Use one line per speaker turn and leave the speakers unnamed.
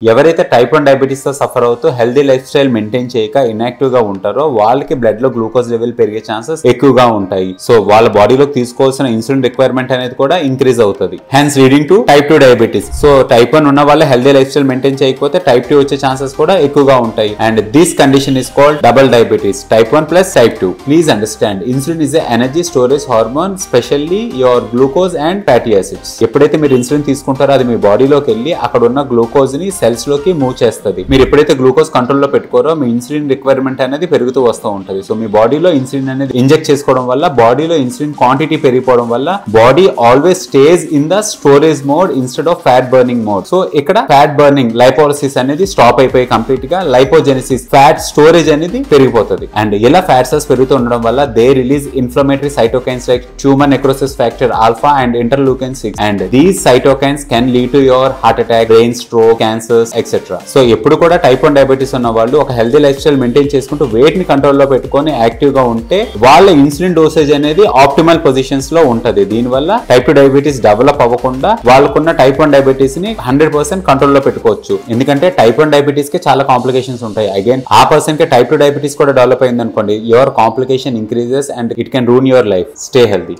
ఎవరైతే type 1 diabetes తో suffer అవుతూ హెల్దీ లైఫ్ స్టైల్ మెయింటైన్ చేయక ఇన్యాక్టివ్ గా ఉంటారో వాళ్ళకి బ్లడ్ లో గ్లూకోజ్ లెవెల్ పెరిగే ఛాన్సెస్ ఎక్కువగా ఉంటాయి. సో వాళ్ళ బాడీలో తీసుకోవాల్సిన ఇన్సులిన్ రిక్వైర్మెంట్ అనేది కూడా ఇంక్రీజ్ అవుతుంది. Hence leading to type 2 diabetes. So type 1 ఉన్న వాళ్ళ హెల్దీ లైఫ్ స్టైల్ మెయింటైన్ చేయకపోతే టైప్ 2 వచ్చే ఛాన్సెస్ కూడా ఎక్కువగా ఉంటాయి. And this condition is called double diabetes, type 1 plus type 2. Please understand, insulin is energy storage hormone, specially your glucose and fatty acids. ఎప్పుడైతే మీరు insulin తీసుకుంటారో అది మీ బాడీలోకి వెళ్ళి అక్కడ ఉన్న గ్లూకోజ్ ని సెల్స్ లోకి మూవ్ చేస్తుంది. మీరు ఎప్పుడైతే గ్లూకోజ్ కంట్రోల్ లో పెట్టుకోరో మీ ఇన్సులిన్ రిక్వైర్మెంట్ అనేది పెరుగుతూ వస్తూ ఉంటుంది. సో మీ బాడీలో ఇన్సులిన్ అనేది ఇంజెక్ట్ చేసుకోవడం వల్ల బాడీలో ఇన్సులిన్ క్వాంటిటీ పెరిగిపోవడం వల్ల body always stage in the storage mode instead of fat burning mode. So ఇక్కడ ఫ్యాట్ బర్నింగ్ లైపోలిసిస్ అనేది స్టాప్ అయిపోయి కంప్లీట్ గా లైపోజెనిసిస్ ఫ్యాట్ స్టోరేజ్ అనేది పెరిగిపోతుంది. అండ్ ఇలా ఫ్యాట్ సెల్స్ పెరుగుతూ ఉండడం వల్ల they release inflammatory cytokines like tumour necrosis factor alpha and interleukin 6. And these cytokines can lead to your heart attack, brain stroke, cancers etcetera. So ఎప్పుడు కూడా type 1 diabetes ఉన్న వాళ్ళు ఒక హెల్దీ లైఫ్ స్టైల్ మెయింటైన్ చేసుకుంటూ wait ని control లో పెట్టుకొని active గా ఉంటే వాళ్ళ ఇన్సులిన్ డోసేజ్ అనేది ఆప్టిమల్ పొజిషన్స్ లో ఉంటది. దీనివల్ల టైప్ 2 డయాబెటీస్ డెవలప్ అవ్వకుండా వాళ్ళకున్న టైప్ 1 డయాబెటీస్ ని 100% కంట్రోల్ లో పెట్టుకోవచ్చు. ఎందుకంటే టైప్ 1 డయాబెటీస్ కి చాలా కాంప్లికేషన్స్ ఉంటాయి. అగైన్ ఆ పర్సన్ కి టైప్ 2 డయాబెటీస్ కూడా డెవలప్ అయింది అనుకోండి, your complication increases and it can ruin your life. Stay healthy.